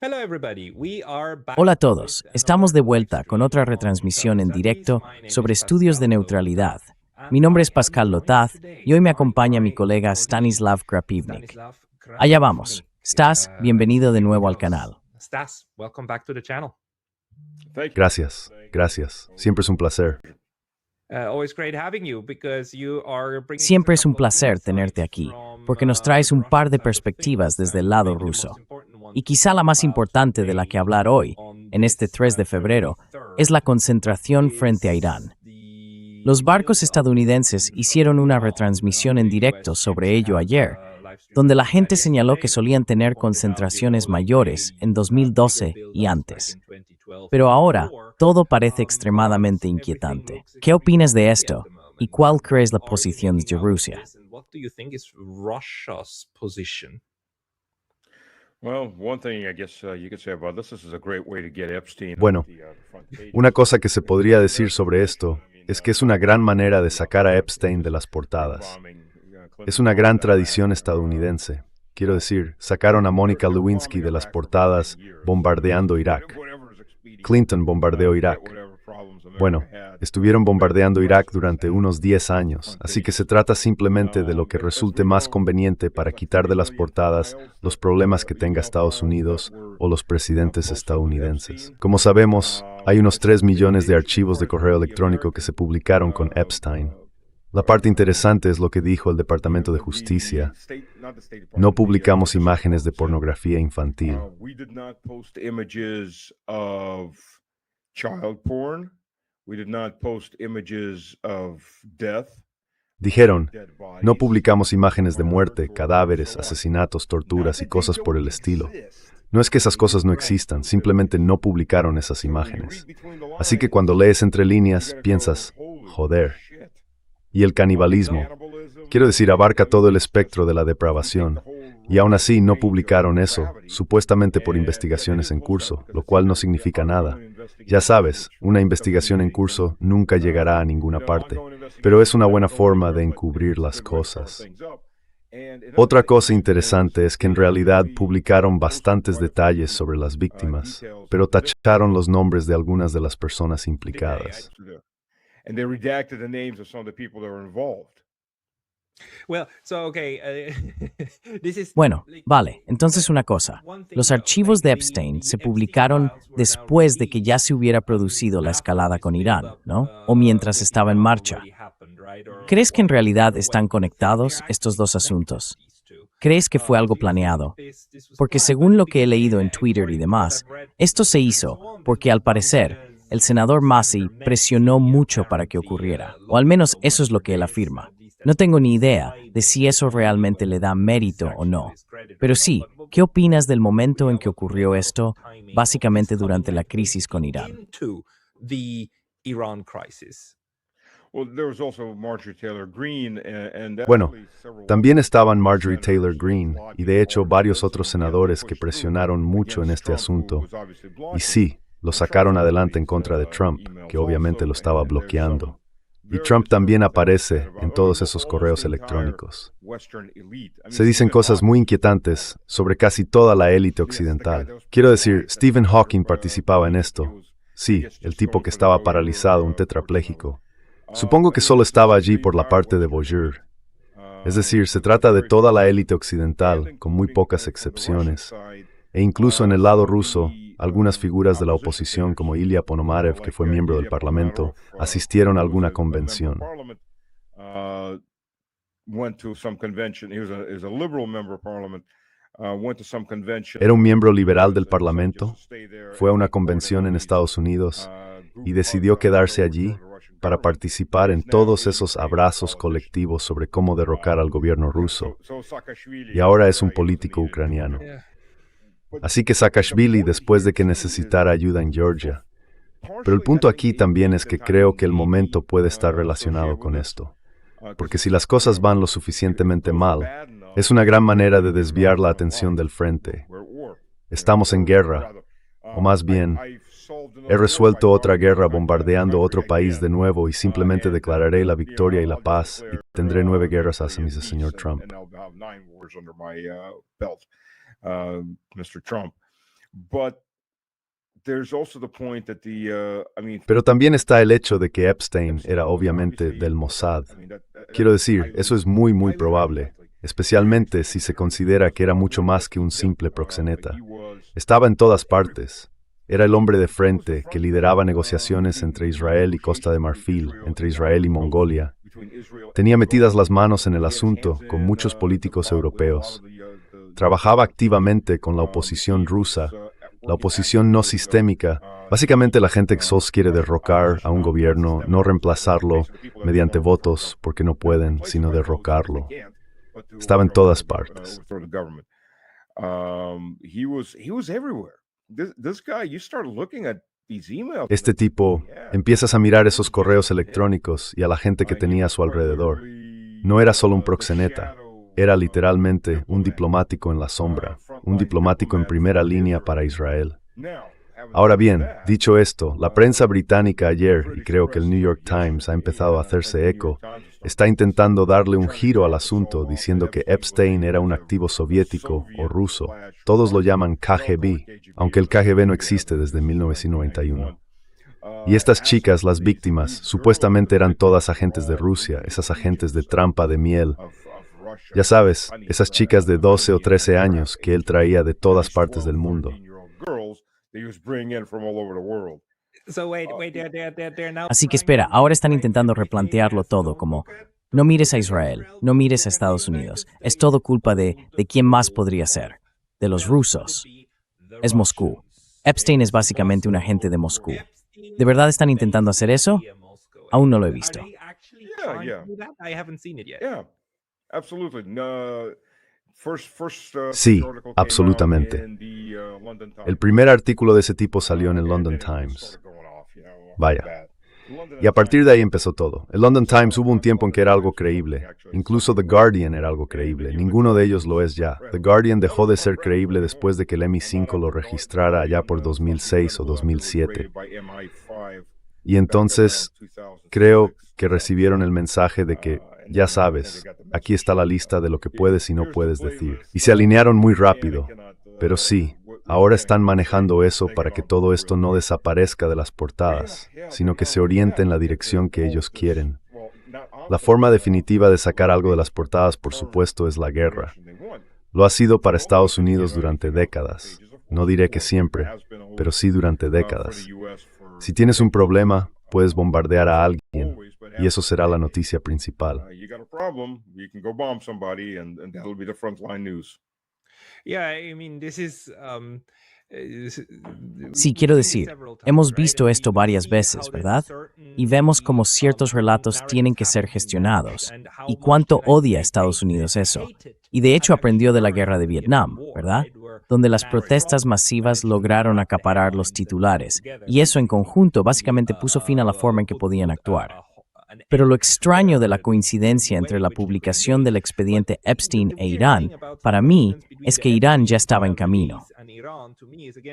Hola a todos, estamos de vuelta con otra retransmisión en directo sobre estudios de neutralidad. Mi nombre es Pascal Lotaz y hoy me acompaña mi colega Stanislav Krapivnik. Allá vamos. Stas, bienvenido de nuevo al canal. Gracias, gracias. Siempre es un placer. Siempre es un placer tenerte aquí, porque nos traes un par de perspectivas desde el lado ruso. Y quizá la más importante de la que hablar hoy, en este 3 de febrero, es la concentración frente a Irán. Los barcos estadounidenses hicieron una retransmisión en directo sobre ello ayer, donde la gente señaló que solían tener concentraciones mayores en 2012 y antes. Pero ahora, todo parece extremadamente inquietante. ¿Qué opinas de esto? ¿Y cuál crees la posición de Rusia? Bueno, una cosa que se podría decir sobre esto es que es una gran manera de sacar a Epstein de las portadas. Es una gran tradición estadounidense. Quiero decir, sacaron a Mónica Lewinsky de las portadas bombardeando Irak. Clinton bombardeó Irak. Bueno, estuvieron bombardeando Irak durante unos 10 años, así que se trata simplemente de lo que resulte más conveniente para quitar de las portadas los problemas que tenga Estados Unidos o los presidentes estadounidenses. Como sabemos, hay unos 3 millones de archivos de correo electrónico que se publicaron con Epstein. La parte interesante es lo que dijo el Departamento de Justicia. No publicamos imágenes de pornografía infantil. Dijeron, no publicamos imágenes de muerte, cadáveres, asesinatos, torturas y cosas por el estilo. No es que esas cosas no existan, simplemente no publicaron esas imágenes. Así que cuando lees entre líneas, piensas, joder. Y el canibalismo, quiero decir, abarca todo el espectro de la depravación. Y aún así no publicaron eso, supuestamente por investigaciones en curso, lo cual no significa nada. Ya sabes, una investigación en curso nunca llegará a ninguna parte, pero es una buena forma de encubrir las cosas. Otra cosa interesante es que en realidad publicaron bastantes detalles sobre las víctimas, pero tacharon los nombres de algunas de las personas implicadas. Bueno, vale, entonces una cosa. Los archivos de Epstein se publicaron después de que ya se hubiera producido la escalada con Irán, ¿no? O mientras estaba en marcha. ¿Crees que en realidad están conectados estos dos asuntos? ¿Crees que fue algo planeado? Porque según lo que he leído en Twitter y demás, esto se hizo porque al parecer el senador Massey presionó mucho para que ocurriera, o al menos eso es lo que él afirma. No tengo ni idea de si eso realmente le da mérito o no. Pero sí, ¿qué opinas del momento en que ocurrió esto, básicamente durante la crisis con Irán? Bueno, también estaban Marjorie Taylor Greene y de hecho varios otros senadores que presionaron mucho en este asunto. Y sí, lo sacaron adelante en contra de Trump, que obviamente lo estaba bloqueando. Y Trump también aparece en todos esos correos electrónicos. Se dicen cosas muy inquietantes sobre casi toda la élite occidental. Quiero decir, Stephen Hawking participaba en esto. Sí, el tipo que estaba paralizado, un tetrapléjico. Supongo que solo estaba allí por la parte de Bourdieu. Es decir, se trata de toda la élite occidental, con muy pocas excepciones. E incluso en el lado ruso, algunas figuras de la oposición como Ilya Ponomarev, que fue miembro del Parlamento, asistieron a alguna convención. Era un miembro liberal del Parlamento, fue a una convención en Estados Unidos y decidió quedarse allí para participar en todos esos abrazos colectivos sobre cómo derrocar al gobierno ruso. Y ahora es un político ucraniano. Así que Saakashvili, después de que necesitara ayuda en Georgia. Pero el punto aquí también es que creo que el momento puede estar relacionado con esto. Porque si las cosas van lo suficientemente mal, es una gran manera de desviar la atención del frente. Estamos en guerra, o más bien, he resuelto otra guerra bombardeando otro país de nuevo y simplemente declararé la victoria y la paz y tendré 9 guerras hacia mi señor Trump. Pero también está el hecho de que Epstein era obviamente del Mossad. Quiero decir, eso es muy, muy probable, especialmente si se considera que era mucho más que un simple proxeneta. Estaba en todas partes. Era el hombre de frente que lideraba negociaciones entre Israel y Costa de Marfil, entre Israel y Mongolia. Tenía metidas las manos en el asunto con muchos políticos europeos. Trabajaba activamente con la oposición rusa, la oposición no sistémica. Básicamente la gente que SOS quiere derrocar a un gobierno, no reemplazarlo mediante votos porque no pueden, sino derrocarlo. Estaba en todas partes. Este tipo, empiezas a mirar esos correos electrónicos y a la gente que tenía a su alrededor. No era solo un proxeneta, era literalmente un diplomático en la sombra, un diplomático en primera línea para Israel. Ahora bien, dicho esto, la prensa británica ayer, y creo que el New York Times ha empezado a hacerse eco, está intentando darle un giro al asunto diciendo que Epstein era un activo soviético o ruso. Todos lo llaman KGB, aunque el KGB no existe desde 1991. Y estas chicas, las víctimas, supuestamente eran todas agentes de Rusia, esas agentes de trampa de miel. Ya sabes, esas chicas de 12 o 13 años que él traía de todas partes del mundo. Así que espera, ahora están intentando replantearlo todo como, no mires a Israel, no mires a Estados Unidos, es todo culpa de quién más podría ser, de los rusos. Es Moscú. Epstein es básicamente un agente de Moscú. ¿De verdad están intentando hacer eso? Aún no lo he visto. Sí, absolutamente. El primer artículo de ese tipo salió en el London Times. Vaya. Y a partir de ahí empezó todo. El London Times hubo un tiempo en que era algo creíble. Incluso The Guardian era algo creíble. Ninguno de ellos lo es ya. The Guardian dejó de ser creíble después de que el MI5 lo registrara allá por 2006 o 2007. Y entonces, creo que recibieron el mensaje de que, ya sabes, aquí está la lista de lo que puedes y no puedes decir. Y se alinearon muy rápido. Pero sí, ahora están manejando eso para que todo esto no desaparezca de las portadas, sino que se oriente en la dirección que ellos quieren. La forma definitiva de sacar algo de las portadas, por supuesto, es la guerra. Lo ha sido para Estados Unidos durante décadas. No diré que siempre, pero sí durante décadas. Si tienes un problema, puedes bombardear a alguien, y eso será la noticia principal. Sí, quiero decir, hemos visto esto varias veces, ¿verdad? Y vemos cómo ciertos relatos tienen que ser gestionados, y cuánto odia Estados Unidos eso. Y de hecho aprendió de la guerra de Vietnam, ¿verdad? Donde las protestas masivas lograron acaparar los titulares, y eso en conjunto básicamente puso fin a la forma en que podían actuar. Pero lo extraño de la coincidencia entre la publicación del expediente Epstein e Irán, para mí, es que Irán ya estaba en camino.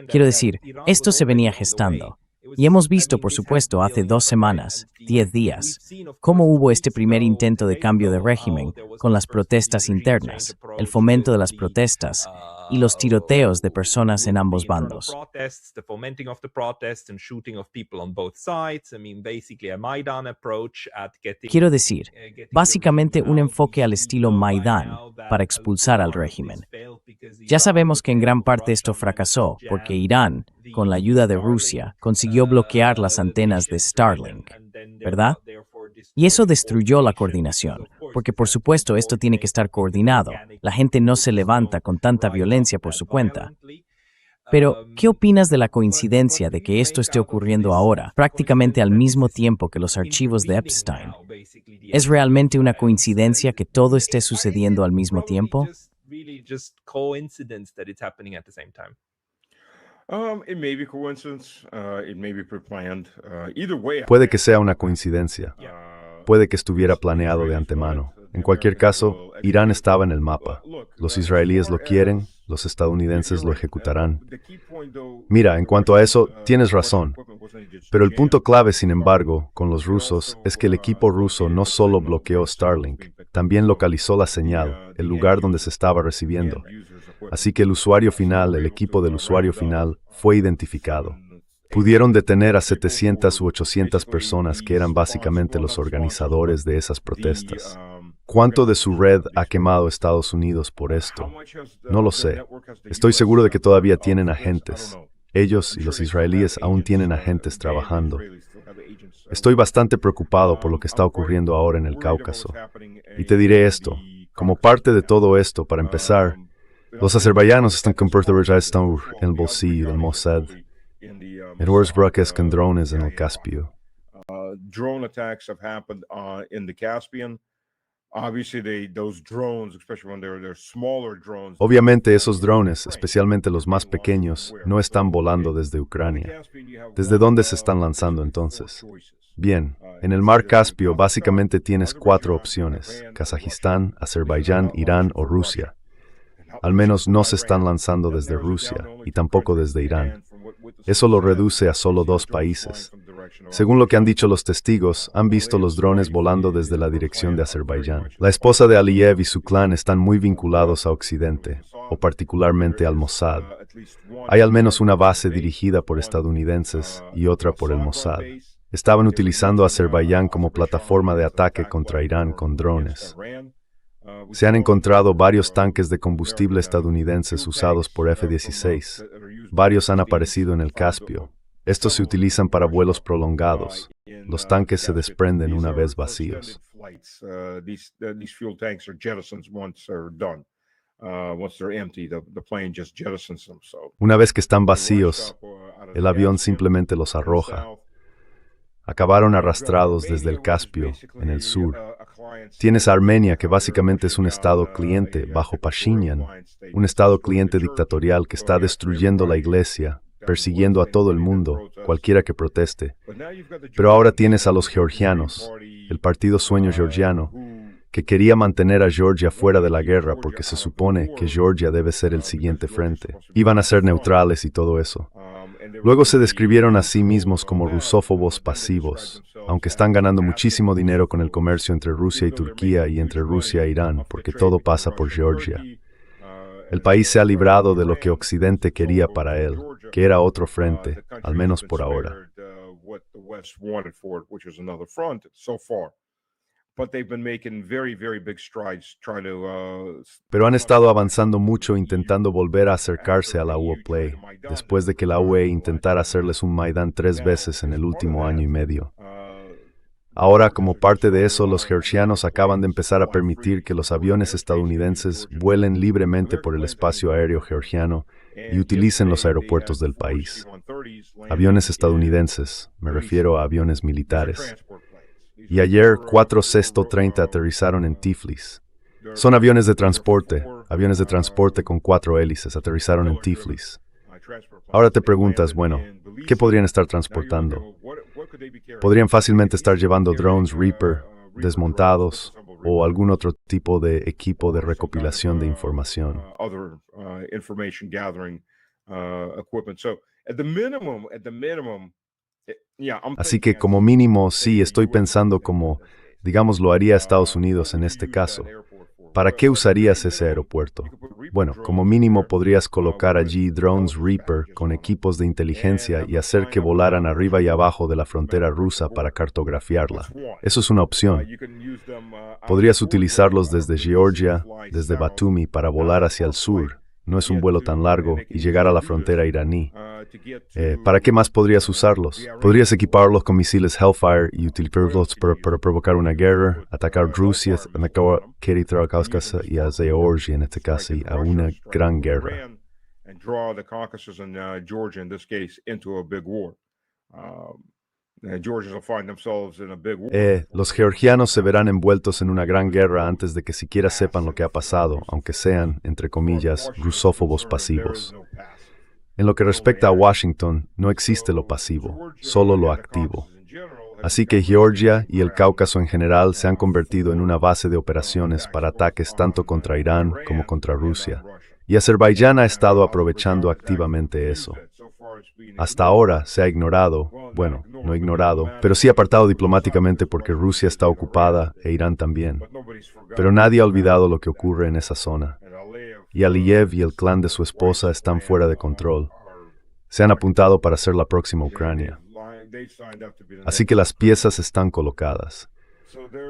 Quiero decir, esto se venía gestando. Y hemos visto, por supuesto, hace 2 semanas, 10 días, cómo hubo este primer intento de cambio de régimen con las protestas internas, el fomento de las protestas y los tiroteos de personas en ambos bandos. Quiero decir, básicamente un enfoque al estilo Maidán para expulsar al régimen. Ya sabemos que en gran parte esto fracasó porque Irán, con la ayuda de Rusia, consiguió bloquear las antenas de Starlink, ¿verdad? Y eso destruyó la coordinación, porque por supuesto esto tiene que estar coordinado. La gente no se levanta con tanta violencia por su cuenta. Pero, ¿qué opinas de la coincidencia de que esto esté ocurriendo ahora, prácticamente al mismo tiempo que los archivos de Epstein? ¿Es realmente una coincidencia que todo esté sucediendo al mismo tiempo? Puede que sea una coincidencia. Puede que estuviera planeado de antemano. En cualquier caso, Irán estaba en el mapa. Los israelíes lo quieren, los estadounidenses lo ejecutarán. Mira, en cuanto a eso, tienes razón. Pero el punto clave, sin embargo, con los rusos, es que el equipo ruso no solo bloqueó Starlink, también localizó la señal, el lugar donde se estaba recibiendo. Así que el usuario final, el equipo del usuario final, fue identificado. Pudieron detener a 700 u 800 personas que eran básicamente los organizadores de esas protestas. ¿Cuánto de su red ha quemado Estados Unidos por esto? No lo sé. Estoy seguro de que todavía tienen agentes. Ellos y los israelíes aún tienen agentes trabajando. Estoy bastante preocupado por lo que está ocurriendo ahora en el Cáucaso. Y te diré esto, como parte de todo esto, para empezar, los azerbaiyanos están están en el bolsillo del Mossad. Edwards Brockes con drones en el Caspio. Drone attacks have happened in the Caspian. Obviously, those drones, especially when they're smaller drones. Obviamente esos drones, especialmente los más pequeños, no están volando desde Ucrania. ¿Desde dónde se están lanzando entonces? Bien, en el mar Caspio básicamente tienes 4 opciones: Kazajistán, Azerbaiyán, Irán o Rusia. Al menos no se están lanzando desde Rusia y tampoco desde Irán. Eso lo reduce a solo 2 países. Según lo que han dicho los testigos, han visto los drones volando desde la dirección de Azerbaiyán. La esposa de Aliyev y su clan están muy vinculados a Occidente, o particularmente al Mossad. Hay al menos una base dirigida por estadounidenses y otra por el Mossad. Estaban utilizando a Azerbaiyán como plataforma de ataque contra Irán con drones. Se han encontrado varios tanques de combustible estadounidenses usados por F-16. Varios han aparecido en el Caspio. Estos se utilizan para vuelos prolongados. Los tanques se desprenden una vez vacíos. Una vez que están vacíos, el avión simplemente los arroja. Acabaron arrastrados desde el Caspio, en el sur. Tienes a Armenia, que básicamente es un estado cliente bajo Pashinyan, un estado cliente dictatorial que está destruyendo la iglesia, persiguiendo a todo el mundo, cualquiera que proteste. Pero ahora tienes a los georgianos, el partido Sueño Georgiano, que quería mantener a Georgia fuera de la guerra porque se supone que Georgia debe ser el siguiente frente. Iban a ser neutrales y todo eso. Luego se describieron a sí mismos como rusófobos pasivos, aunque están ganando muchísimo dinero con el comercio entre Rusia y Turquía y entre Rusia e Irán, porque todo pasa por Georgia. El país se ha librado de lo que Occidente quería para él, que era otro frente, al menos por ahora. Pero han estado avanzando mucho intentando volver a acercarse a la UE, después de que la UE intentara hacerles un Maidán 3 veces en el último año y medio. Ahora, como parte de eso, los georgianos acaban de empezar a permitir que los aviones estadounidenses vuelen libremente por el espacio aéreo georgiano y utilicen los aeropuertos del país. Aviones estadounidenses, me refiero a aviones militares. Y ayer 4 C-130 aterrizaron en Tiflis. Son aviones de transporte con 4 hélices, aterrizaron en Tiflis. Ahora te preguntas, bueno, ¿qué podrían estar transportando? Podrían fácilmente estar llevando drones Reaper, desmontados, o algún otro tipo de equipo de recopilación de información. Así que como mínimo, sí, estoy pensando como, digamos, lo haría Estados Unidos en este caso. ¿Para qué usarías ese aeropuerto? Bueno, como mínimo podrías colocar allí drones Reaper con equipos de inteligencia y hacer que volaran arriba y abajo de la frontera rusa para cartografiarla. Eso es una opción. Podrías utilizarlos desde Georgia, desde Batumi, para volar hacia el sur. No es un vuelo tan largo y llegar a la frontera iraní. ¿Para qué más podrías usarlos? Podrías equiparlos con misiles Hellfire y utilizarlos para provocar una guerra, atacar Rusia, atacar Cáucaso y a Georgia, en este caso, a una gran guerra. Los georgianos se verán envueltos en una gran guerra antes de que siquiera sepan lo que ha pasado, aunque sean, entre comillas, rusófobos pasivos. En lo que respecta a Washington, no existe lo pasivo, solo lo activo. Así que Georgia y el Cáucaso en general se han convertido en una base de operaciones para ataques tanto contra Irán como contra Rusia. Y Azerbaiyán ha estado aprovechando activamente eso. Hasta ahora se ha ignorado, bueno, no ignorado, pero sí apartado diplomáticamente porque Rusia está ocupada e Irán también. Pero nadie ha olvidado lo que ocurre en esa zona. y Aliyev y el clan de su esposa están fuera de control. Se han apuntado para ser la próxima Ucrania. Así que las piezas están colocadas.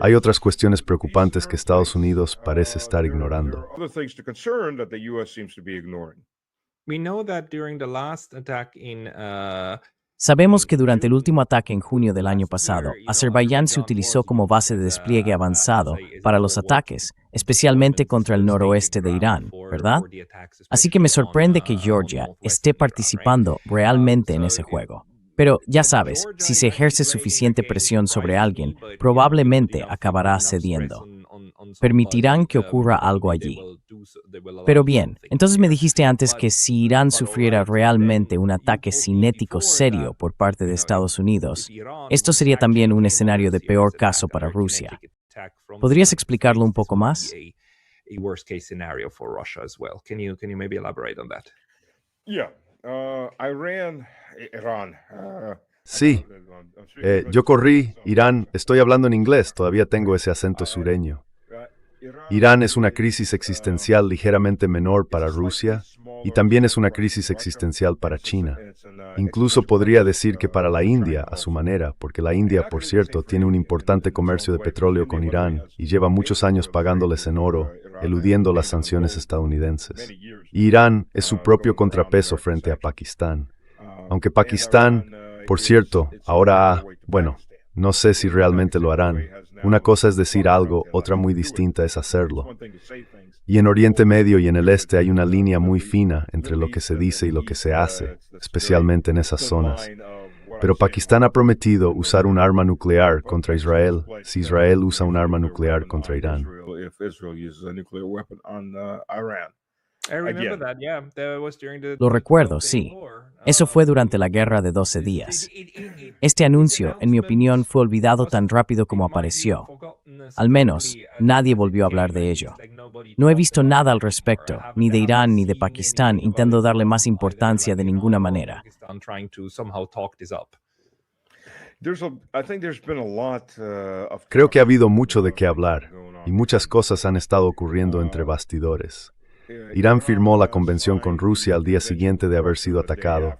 Hay otras cuestiones preocupantes que Estados Unidos parece estar ignorando. We know that during the last attack in Sabemos que durante el último ataque en junio del año pasado, Azerbaiyán se utilizó como base de despliegue avanzado para los ataques, especialmente contra el noroeste de Irán, ¿verdad? Así que me sorprende que Georgia esté participando realmente en ese juego. Pero ya sabes, si se ejerce suficiente presión sobre alguien, probablemente acabará cediendo. Permitirán que ocurra algo allí. Pero bien, entonces me dijiste antes que si Irán sufriera realmente un ataque cinético serio por parte de Estados Unidos, esto sería también un escenario de peor caso para Rusia. ¿Podrías explicarlo un poco más? Sí, yo corrí, Irán, estoy hablando en inglés, todavía tengo ese acento sureño. Irán es una crisis existencial ligeramente menor para Rusia y también es una crisis existencial para China. Incluso podría decir que para la India, a su manera, porque la India, por cierto, tiene un importante comercio de petróleo con Irán y lleva muchos años pagándoles en oro, eludiendo las sanciones estadounidenses. Y Irán es su propio contrapeso frente a Pakistán. Aunque Pakistán, por cierto, ahora no sé si realmente lo harán. Una cosa es decir algo, otra muy distinta es hacerlo. Y en Oriente Medio y en el Este hay una línea muy fina entre lo que se dice y lo que se hace, especialmente en esas zonas. Pero Pakistán ha prometido usar un arma nuclear contra Israel si Israel usa un arma nuclear contra Irán. Lo recuerdo, sí. Eso fue durante la guerra de 12 días. Este anuncio, en mi opinión, fue olvidado tan rápido como apareció. Al menos, nadie volvió a hablar de ello. No he visto nada al respecto, ni de Irán ni de Pakistán, intentando darle más importancia de ninguna manera. Creo que ha habido mucho de qué hablar, y muchas cosas han estado ocurriendo entre bastidores. Irán firmó la convención con Rusia al día siguiente de haber sido atacado.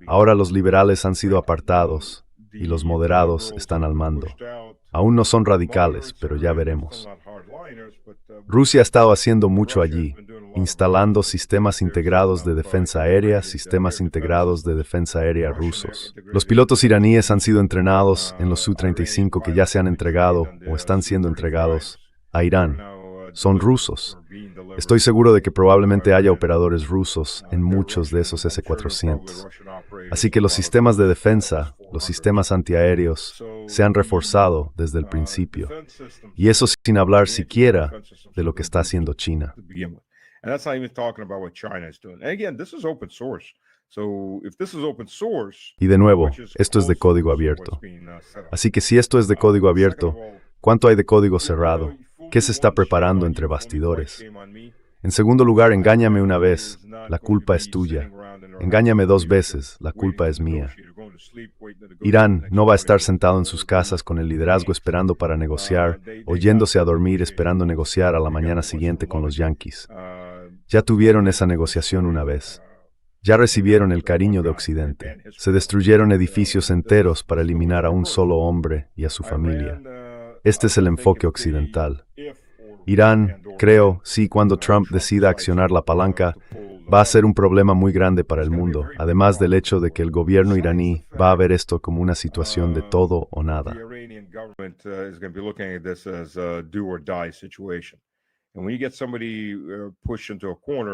Ahora los liberales han sido apartados y los moderados están al mando. Aún no son radicales, pero ya veremos. Rusia ha estado haciendo mucho allí, instalando sistemas integrados de defensa aérea, rusos. Los pilotos iraníes han sido entrenados en los Su-35 que ya se han entregado o están siendo entregados a Irán. Son rusos. Estoy seguro de que probablemente haya operadores rusos en muchos de esos S-400. Así que los sistemas de defensa, los sistemas antiaéreos, se han reforzado desde el principio. Y eso sin hablar siquiera de lo que está haciendo China. Y de nuevo, esto es de código abierto. Así que si esto es de código abierto, ¿cuánto hay de código cerrado? ¿Qué se está preparando entre bastidores? En segundo lugar, engáñame una vez, la culpa es tuya. Engáñame 2 veces, la culpa es mía. Irán no va a estar sentado en sus casas con el liderazgo esperando para negociar, o yéndose a dormir esperando negociar a la mañana siguiente con los yanquis. Ya tuvieron esa negociación una vez. Ya recibieron el cariño de Occidente. Se destruyeron edificios enteros para eliminar a un solo hombre y a su familia. Este es el enfoque occidental. Irán, creo, sí, cuando Trump decida accionar la palanca, va a ser un problema muy grande para el mundo, además del hecho de que el gobierno iraní va a ver esto como una situación de todo o nada.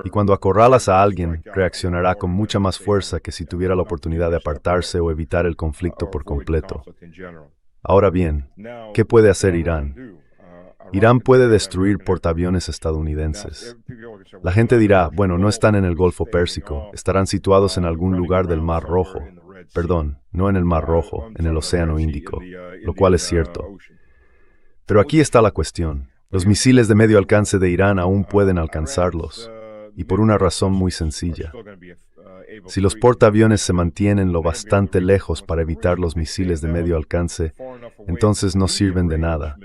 Y cuando acorralas a alguien, reaccionará con mucha más fuerza que si tuviera la oportunidad de apartarse o evitar el conflicto por completo. Ahora bien, ¿qué puede hacer Irán? Irán puede destruir portaaviones estadounidenses. La gente dirá, bueno, no están en el Golfo Pérsico, estarán situados en algún lugar del Mar Rojo. Perdón, no en el Mar Rojo, en el Océano Índico, lo cual es cierto. Pero aquí está la cuestión. Los misiles de medio alcance de Irán aún pueden alcanzarlos, y por una razón muy sencilla. Si los portaaviones se mantienen lo bastante lejos para evitar los misiles de medio alcance, entonces no sirven de nada,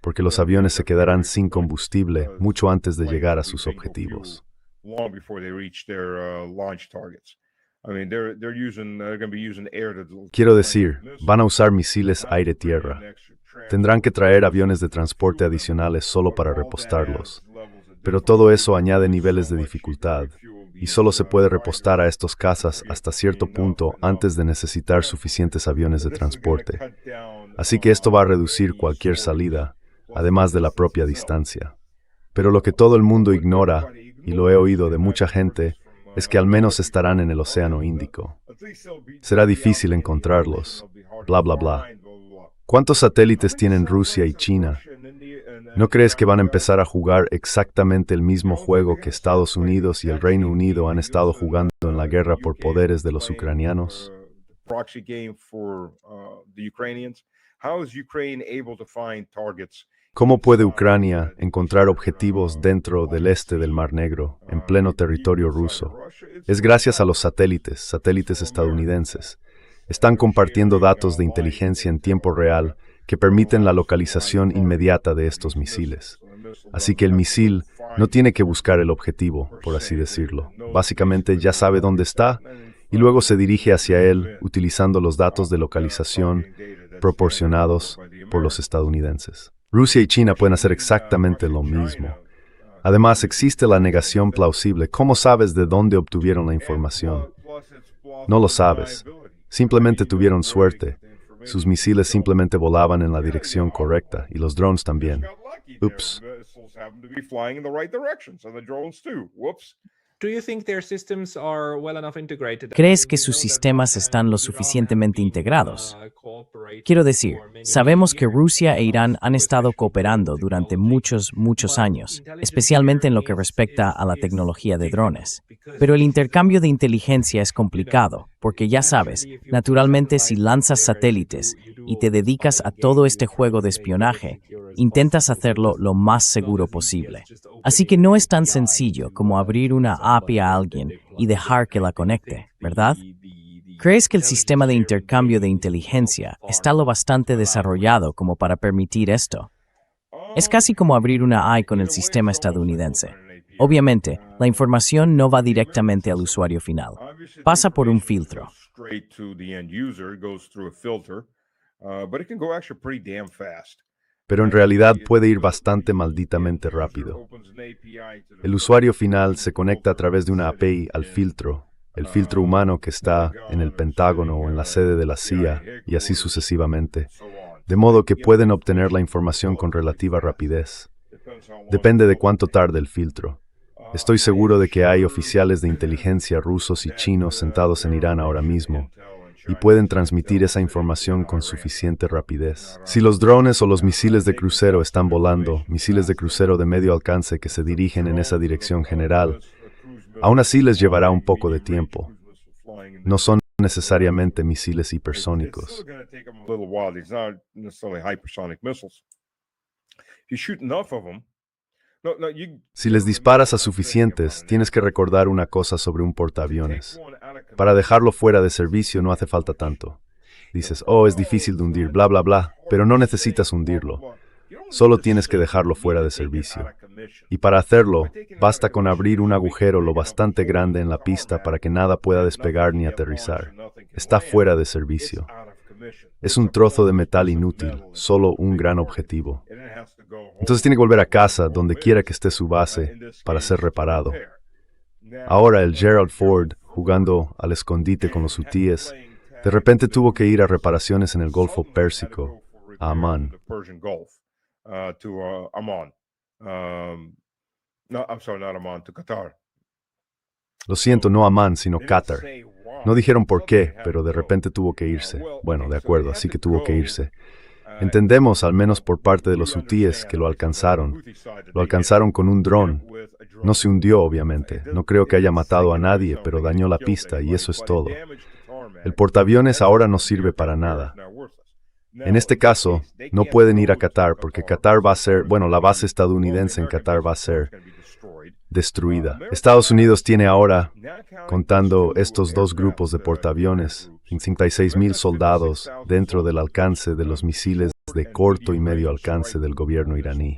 porque los aviones se quedarán sin combustible mucho antes de llegar a sus objetivos. long before they reach their launch targets. I mean, they're going to be using air to. Quiero decir, van a usar misiles aire-tierra. Tendrán que traer aviones de transporte adicionales solo para repostarlos. Pero todo eso añade niveles de dificultad, y solo se puede repostar a estos cazas hasta cierto punto antes de necesitar suficientes aviones de transporte. Así que esto va a reducir cualquier salida, además de la propia distancia. Pero lo que todo el mundo ignora, y lo he oído de mucha gente, es que al menos estarán en el Océano Índico. Será difícil encontrarlos, bla bla bla. ¿Cuántos satélites tienen Rusia y China? ¿No crees que van a empezar a jugar exactamente el mismo juego que Estados Unidos y el Reino Unido han estado jugando en la guerra por poderes de los ucranianos? ¿Cómo puede Ucrania encontrar objetivos dentro del este del Mar Negro, en pleno territorio ruso? Es gracias a los satélites estadounidenses. Están compartiendo datos de inteligencia en tiempo real que permiten la localización inmediata de estos misiles. Así que el misil no tiene que buscar el objetivo, por así decirlo. Básicamente ya sabe dónde está y luego se dirige hacia él utilizando los datos de localización proporcionados por los estadounidenses. Rusia y China pueden hacer exactamente lo mismo. Además, existe la negación plausible. ¿Cómo sabes de dónde obtuvieron la información? No lo sabes. Simplemente tuvieron suerte. Sus misiles simplemente volaban en la dirección correcta, y los drones también. Ups. ¿Crees que sus sistemas están lo suficientemente integrados? Quiero decir, sabemos que Rusia e Irán han estado cooperando durante muchos años, especialmente en lo que respecta a la tecnología de drones. Pero el intercambio de inteligencia es complicado, porque ya sabes, naturalmente si lanzas satélites y te dedicas a todo este juego de espionaje, intentas hacerlo lo más seguro posible. Así que no es tan sencillo como abrir una API a alguien y dejar que la conecte, ¿verdad? ¿Crees que el sistema de intercambio de inteligencia está lo bastante desarrollado como para permitir esto? Es casi como abrir una AI con el sistema estadounidense. Obviamente, la información no va directamente al usuario final. Pasa por un filtro. Pero en realidad puede ir bastante malditamente rápido. El usuario final se conecta a través de una API al filtro, el filtro humano que está en el Pentágono o en la sede de la CIA, y así sucesivamente, de modo que pueden obtener la información con relativa rapidez. Depende de cuánto tarde el filtro. Estoy seguro de que hay oficiales de inteligencia rusos y chinos sentados en Irán ahora mismo, y pueden transmitir esa información con suficiente rapidez. Si los drones o los misiles de crucero están volando, misiles de crucero de medio alcance que se dirigen en esa dirección general, aún así les llevará un poco de tiempo. No son necesariamente misiles hipersónicos. Si les disparas a suficientes, tienes que recordar una cosa sobre un portaaviones. Para dejarlo fuera de servicio no hace falta tanto. Dices, oh, es difícil de hundir, bla, bla, bla, pero no necesitas hundirlo. Solo tienes que dejarlo fuera de servicio. Y para hacerlo, basta con abrir un agujero lo bastante grande en la pista para que nada pueda despegar ni aterrizar. Está fuera de servicio. Es un trozo de metal inútil, solo un gran objetivo. Entonces tiene que volver a casa, donde quiera que esté su base, para ser reparado. Ahora el Gerald Ford, jugando al escondite con los hutíes, de repente tuvo que ir a reparaciones en el Golfo Pérsico, a Amán. Lo siento, no Amán, sino Qatar. No dijeron por qué, pero de repente tuvo que irse. Bueno, de acuerdo, así que tuvo que irse. Entendemos, al menos por parte de los hutíes, que lo alcanzaron. Lo alcanzaron con un dron. No se hundió, obviamente. No creo que haya matado a nadie, pero dañó la pista y eso es todo. El portaaviones ahora no sirve para nada. En este caso, no pueden ir a Qatar porque Qatar va a ser, la base estadounidense en Qatar va a ser destruida. Estados Unidos tiene ahora, contando estos dos grupos de portaaviones, 56,000 soldados dentro del alcance de los misiles de corto y medio alcance del gobierno iraní.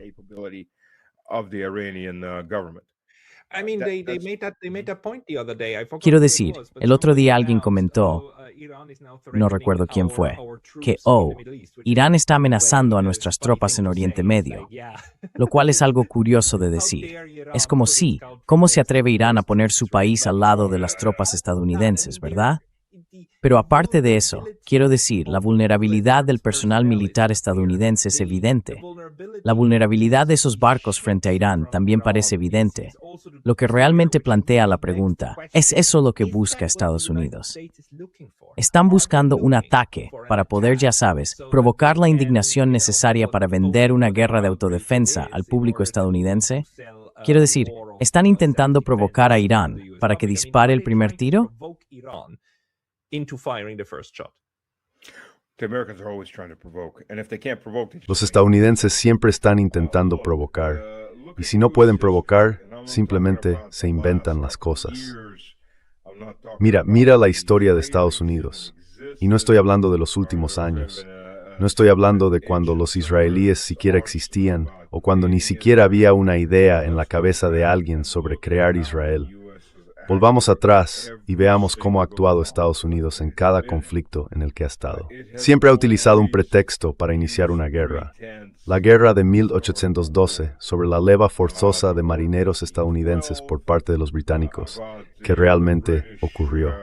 I mean, they made that point the other day. I forgot Quiero who it decir, was, but el otro somebody día alguien announced comentó, how, Iran is now no threatening recuerdo quién fue, our que, troops in the Middle East, which is Irán está in a way, amenazando a a nuestras funny tropas thing en to Oriente say. It's Medio, like, yeah. lo cual es algo curioso de How decir. dare Iran Es como put its si, scout ¿cómo se next to atreve the Irán a first poner su straight país back al lado to de las tropas that. I estadounidenses, mean, verdad? the Pero aparte de eso, vulnerability quiero decir, la of vulnerabilidad del U.S. personal personnel militar is clear. estadounidense es The evidente. vulnerability La vulnerabilidad de of esos these barcos frente a ships Irán from también Iran parece evidente. is also the Lo que fear realmente which plantea la really begs the pregunta, ¿es question, eso lo que is busca that what the Estados United Unidos? States is looking for? Están Are they buscando un looking ataque for an para poder, ya attack sabes, so that provocar they la can, indignación necesaria para vender una guerra de autodefensa al público estadounidense? sell Quiero decir, war of ¿están intentando self-defense provocar a to Irán the US para que public? I mean, dispare are el they primer trying to tiro? provoke Iran into firing the first shot? The Americans are always trying to provoke, and if they can't provoke, they just Los bring it. estadounidenses siempre están intentando provocar, y si no pueden provocar, simplemente se inventan las cosas. Mira la historia de Estados Unidos. Y no estoy hablando de los últimos años. No estoy hablando de cuando los israelíes siquiera existían o cuando ni siquiera había una idea en la cabeza de alguien sobre crear Israel. Volvamos atrás y veamos cómo ha actuado Estados Unidos en cada conflicto en el que ha estado. Siempre ha utilizado un pretexto para iniciar una guerra. La guerra de 1812 sobre la leva forzosa de marineros estadounidenses por parte de los británicos, que realmente ocurrió.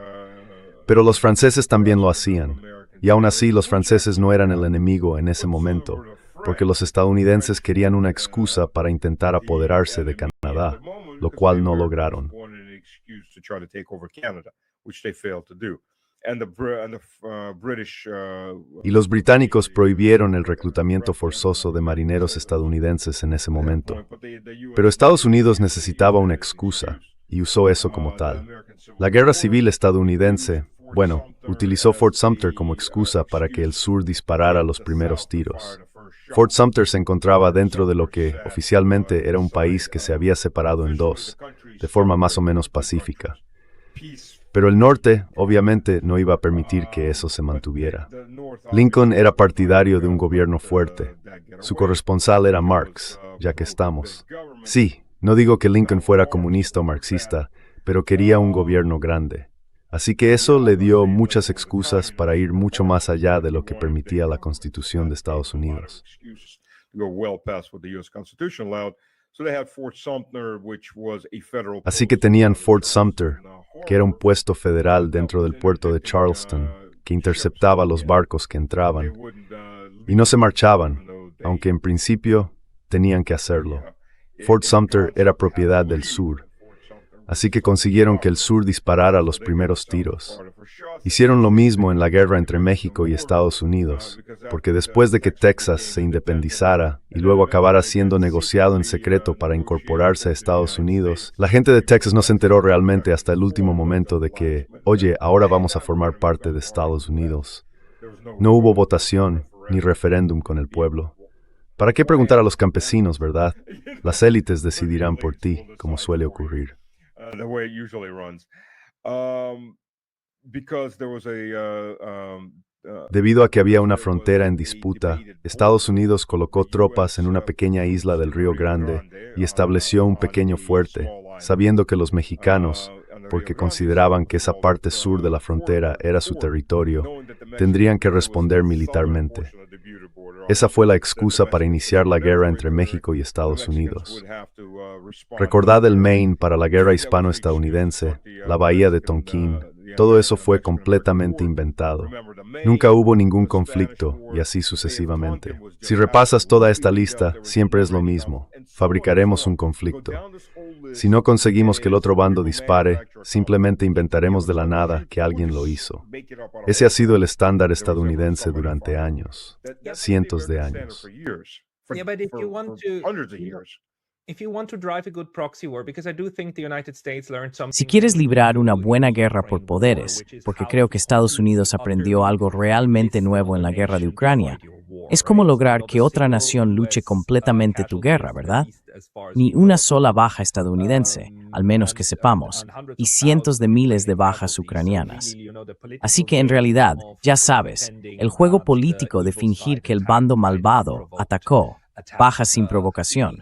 Pero los franceses también lo hacían, y aún así los franceses no eran el enemigo en ese momento, porque los estadounidenses querían una excusa para intentar apoderarse de Canadá, lo cual no lograron. Y los británicos prohibieron el reclutamiento forzoso de marineros estadounidenses en ese momento. Pero Estados Unidos necesitaba una excusa, y usó eso como tal. La guerra civil estadounidense, utilizó Fort Sumter como excusa para que el sur disparara los primeros tiros. Fort Sumter se encontraba dentro de lo que oficialmente era un país que se había separado en dos, de forma más o menos pacífica. Pero el norte, obviamente, no iba a permitir que eso se mantuviera. Lincoln era partidario de un gobierno fuerte. Su corresponsal era Marx, ya que estamos. Sí, no digo que Lincoln fuera comunista o marxista, pero quería un gobierno grande. Así que eso le dio muchas excusas para ir mucho más allá de lo que permitía la Constitución de Estados Unidos. Así que tenían Fort Sumter, que era un puesto federal dentro del puerto de Charleston, que interceptaba los barcos que entraban, y no se marchaban, aunque en principio tenían que hacerlo. Fort Sumter era propiedad del sur, así que consiguieron que el sur disparara los primeros tiros. Hicieron lo mismo en la guerra entre México y Estados Unidos, porque después de que Texas se independizara y luego acabara siendo negociado en secreto para incorporarse a Estados Unidos, la gente de Texas no se enteró realmente hasta el último momento de que, oye, ahora vamos a formar parte de Estados Unidos. No hubo votación ni referéndum con el pueblo. ¿Para qué preguntar a los campesinos, verdad? Las élites decidirán por ti, como suele ocurrir. The way it usually runs. Because there was Debido a que había una frontera en disputa, Estados Unidos colocó tropas en una pequeña isla del Río Grande y estableció un pequeño fuerte, sabiendo que los mexicanos, porque consideraban que esa parte sur de la frontera era su territorio, tendrían que responder militarmente. Esa fue la excusa para iniciar la guerra entre México y Estados Unidos. Recordad el Maine para la guerra hispano-estadounidense, la bahía de Tonquín. Todo eso fue completamente inventado. Nunca hubo ningún conflicto, y así sucesivamente. Si repasas toda esta lista, siempre es lo mismo. Fabricaremos un conflicto. Si no conseguimos que el otro bando dispare, simplemente inventaremos de la nada que alguien lo hizo. Ese ha sido el estándar estadounidense durante años, cientos de años. Yeah, but if you want to drive a good proxy war, because I do think the United States learned something. Si quieres librar una buena guerra por poderes, porque creo que Estados Unidos aprendió algo realmente nuevo en la guerra de Ucrania, es como lograr que otra nación luche completamente tu guerra, ¿verdad? Ni una sola baja estadounidense, al menos que sepamos, y cientos de miles de bajas ucranianas. Así que en realidad, ya sabes, el juego político de fingir que el bando malvado atacó bajas sin provocación.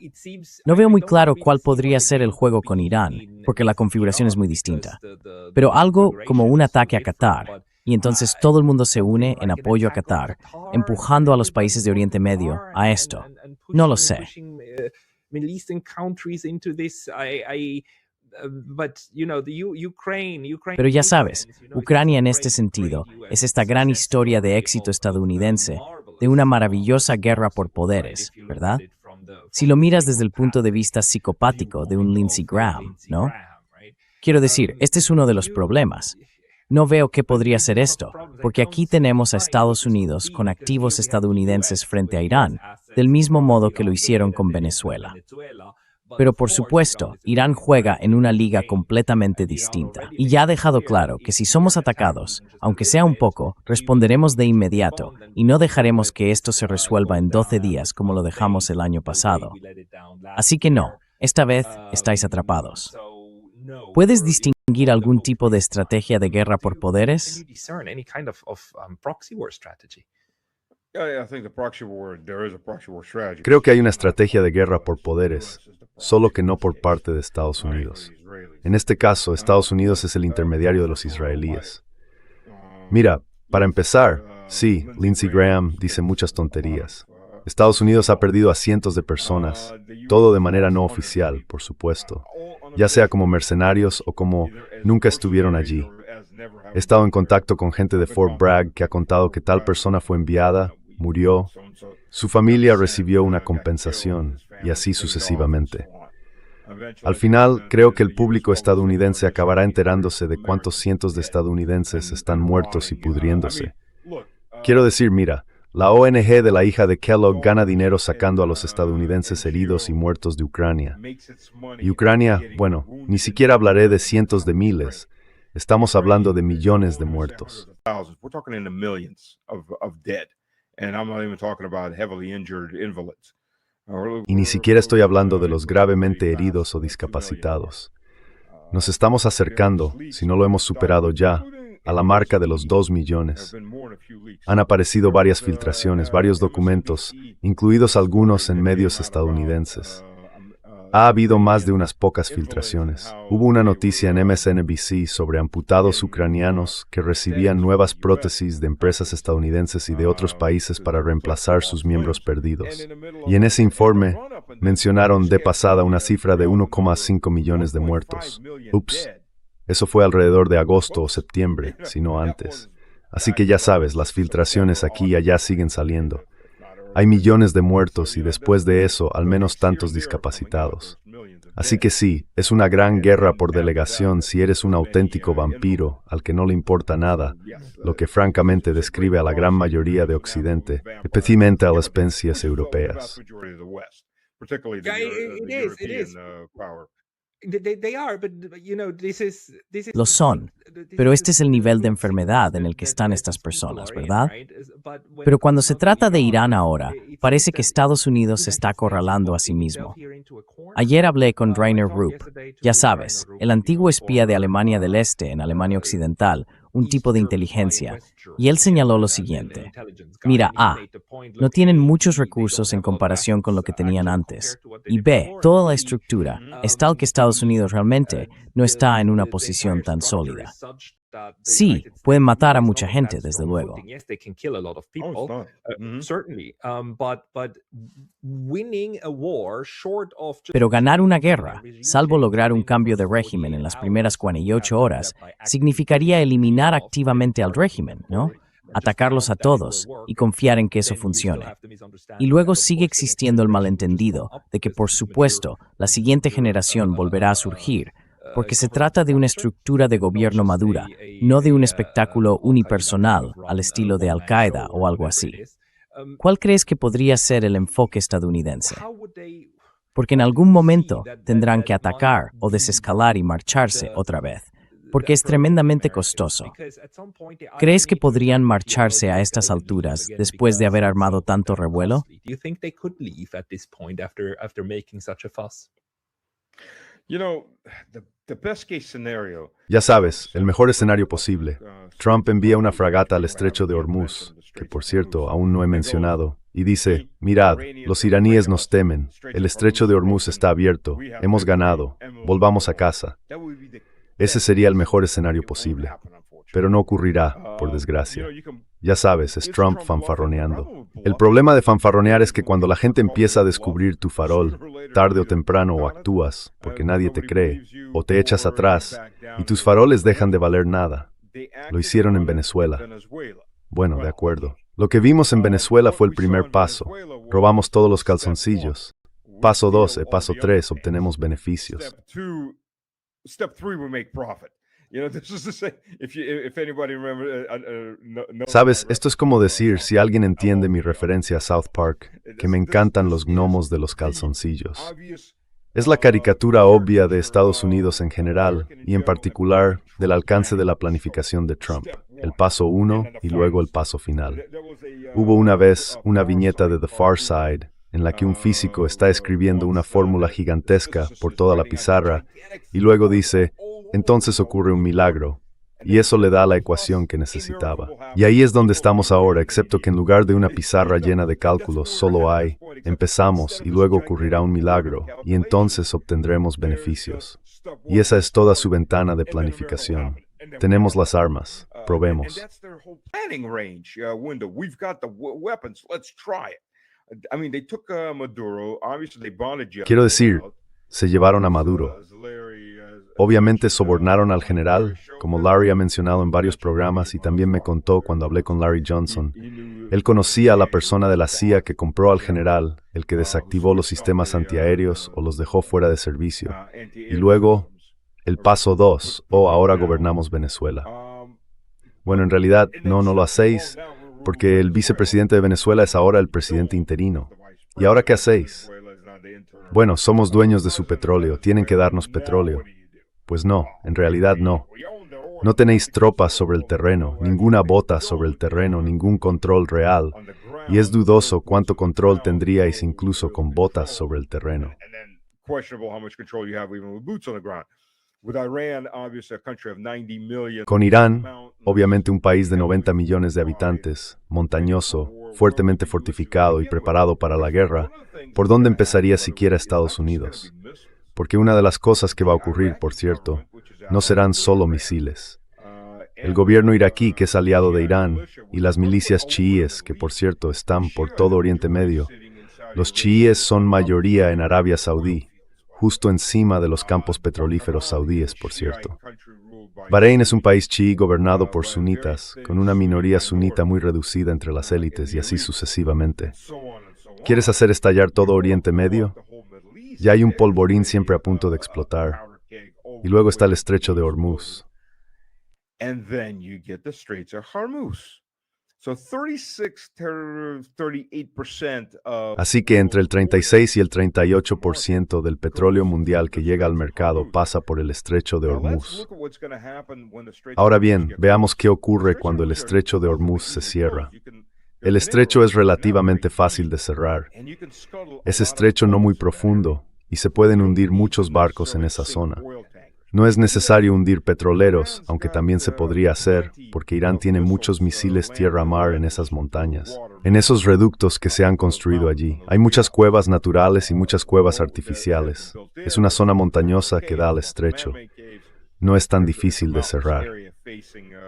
No veo muy claro cuál podría ser el juego con Irán, porque la configuración es muy distinta. Pero algo como un ataque a Qatar, y entonces todo el mundo se une en apoyo a Qatar, empujando a los países de Oriente Medio a esto. No lo sé. Pero ya sabes, Ucrania en este sentido es esta gran historia de éxito estadounidense, de una maravillosa guerra por poderes, ¿verdad? Si lo miras desde el punto de vista psicopático de un Lindsey Graham, ¿no? Quiero decir, este es uno de los problemas. No veo qué podría ser esto, porque aquí tenemos a Estados Unidos con activos estadounidenses frente a Irán, del mismo modo que lo hicieron con Venezuela. Pero por supuesto, Irán juega en una liga completamente distinta. Y ya ha dejado claro que si somos atacados, aunque sea un poco, responderemos de inmediato y no dejaremos que esto se resuelva en 12 días como lo dejamos el año pasado. Así que no, esta vez estáis atrapados. ¿Puedes distinguir algún tipo de estrategia de guerra por poderes? Creo que hay una estrategia de guerra por poderes, solo que no por parte de Estados Unidos. En este caso, Estados Unidos es el intermediario de los israelíes. Mira, para empezar, sí, Lindsey Graham dice muchas tonterías. Estados Unidos ha perdido a cientos de personas, todo de manera no oficial, por supuesto, ya sea como mercenarios o como nunca estuvieron allí. He estado en contacto con gente de Fort Bragg que ha contado que tal persona fue enviada, murió, su familia recibió una compensación y así sucesivamente. Al final, creo que el público estadounidense acabará enterándose de cuántos cientos de estadounidenses están muertos y pudriéndose. Quiero decir, mira, la ONG de la hija de Kellogg gana dinero sacando a los estadounidenses heridos y muertos de Ucrania. Y Ucrania, bueno, ni siquiera hablaré de cientos de miles. Estamos hablando de millones de muertos. Y ni siquiera estoy hablando de los gravemente heridos o discapacitados. Nos estamos acercando, si no lo hemos superado ya, a la marca de los 2 millones. Han aparecido varias filtraciones, varios documentos, incluidos algunos en medios estadounidenses. Ha habido más de unas pocas filtraciones. Hubo una noticia en MSNBC sobre amputados ucranianos que recibían nuevas prótesis de empresas estadounidenses y de otros países para reemplazar sus miembros perdidos. Y en ese informe mencionaron de pasada una cifra de 1,5 millones de muertos. Ups, eso fue alrededor de agosto o septiembre, si no antes. Así que ya sabes, las filtraciones aquí y allá siguen saliendo. Hay millones de muertos y después de eso, al menos tantos discapacitados. Así que sí, es una gran guerra por delegación si eres un auténtico vampiro al que no le importa nada, lo que francamente describe a la gran mayoría de Occidente, especialmente a las potencias europeas. Lo son, pero este es el nivel de enfermedad en el que están estas personas, ¿verdad? Pero cuando se trata de Irán ahora, parece que Estados Unidos se está acorralando a sí mismo. Ayer hablé con Rainer Rupp, ya sabes, el antiguo espía de Alemania del Este en Alemania Occidental, un tipo de inteligencia, y él señaló lo siguiente. Mira, A, no tienen muchos recursos en comparación con lo que tenían antes, y B, toda la estructura es tal que Estados Unidos realmente no está en una posición tan sólida. Sí, pueden matar a mucha gente, desde luego. Pero ganar una guerra, salvo lograr un cambio de régimen en las primeras 48 horas, significaría eliminar activamente al régimen, ¿no? Atacarlos a todos y confiar en que eso funcione. Y luego sigue existiendo el malentendido de que, por supuesto, la siguiente generación volverá a surgir, porque se trata de una estructura de gobierno madura, no de un espectáculo unipersonal al estilo de Al-Qaeda o algo así. ¿Cuál crees que podría ser el enfoque estadounidense? Porque en algún momento tendrán que atacar o desescalar y marcharse otra vez, porque es tremendamente costoso. ¿Crees que podrían marcharse a estas alturas después de haber armado tanto revuelo? Ya sabes, el mejor escenario posible. Trump envía una fragata al estrecho de Hormuz, que por cierto aún no he mencionado, y dice, mirad, los iraníes nos temen, el estrecho de Hormuz está abierto, hemos ganado, volvamos a casa. Ese sería el mejor escenario posible, pero no ocurrirá, por desgracia. Ya sabes, es Trump fanfarroneando. El problema de fanfarronear es que cuando la gente empieza a descubrir tu farol, tarde o temprano o actúas, porque nadie te cree, o te echas atrás, y tus faroles dejan de valer nada. Lo hicieron en Venezuela. Bueno, de acuerdo. Lo que vimos en Venezuela fue el primer paso. Robamos todos los calzoncillos. Paso 2, paso 3, obtenemos beneficios. Sabes, esto es como decir, si alguien entiende mi referencia a South Park, que me encantan los gnomos de los calzoncillos. Es la caricatura obvia de Estados Unidos en general, y en particular del alcance de la planificación de Trump. El paso 1 y luego el paso final. Hubo una vez una viñeta de The Far Side, en la que un físico está escribiendo una fórmula gigantesca por toda la pizarra, y luego dice, entonces ocurre un milagro, y eso le da la ecuación que necesitaba. Y ahí es donde estamos ahora, excepto que en lugar de una pizarra llena de cálculos, solo hay, empezamos y luego ocurrirá un milagro, y entonces obtendremos beneficios. Y esa es toda su ventana de planificación. Tenemos las armas, probemos. Quiero decir, se llevaron a Maduro. Obviamente sobornaron al general, como Larry ha mencionado en varios programas y también me contó cuando hablé con Larry Johnson. Él conocía a la persona de la CIA que compró al general, el que desactivó los sistemas antiaéreos o los dejó fuera de servicio. Y luego, el paso 2, ahora gobernamos Venezuela. Bueno, en realidad, no lo hacéis, porque el vicepresidente de Venezuela es ahora el presidente interino. ¿Y ahora qué hacéis? Bueno, somos dueños de su petróleo, tienen que darnos petróleo. Pues no, en realidad no. No tenéis tropas sobre el terreno, ninguna bota sobre el terreno, ningún control real, y es dudoso cuánto control tendríais incluso con botas sobre el terreno. Con Irán, obviamente un país de 90 millones de habitantes, montañoso, fuertemente fortificado y preparado para la guerra, ¿por dónde empezaría siquiera Estados Unidos? Porque una de las cosas que va a ocurrir, por cierto, no serán solo misiles. El gobierno iraquí, que es aliado de Irán, y las milicias chiíes, que por cierto están por todo Oriente Medio, los chiíes son mayoría en Arabia Saudí, justo encima de los campos petrolíferos saudíes, por cierto. Bahrein es un país chií gobernado por sunitas, con una minoría sunita muy reducida entre las élites y así sucesivamente. ¿Quieres hacer estallar todo Oriente Medio? Ya hay un polvorín siempre a punto de explotar. Y luego está el estrecho de Hormuz. Así que entre el 36 y el 38% del petróleo mundial que llega al mercado pasa por el estrecho de Hormuz. Ahora bien, veamos qué ocurre cuando el estrecho de Hormuz se cierra. El estrecho es relativamente fácil de cerrar. Es estrecho no muy profundo y se pueden hundir muchos barcos en esa zona. No es necesario hundir petroleros, aunque también se podría hacer, porque Irán tiene muchos misiles tierra-mar en esas montañas, en esos reductos que se han construido allí. Hay muchas cuevas naturales y muchas cuevas artificiales. Es una zona montañosa que da al estrecho. No es tan difícil de cerrar.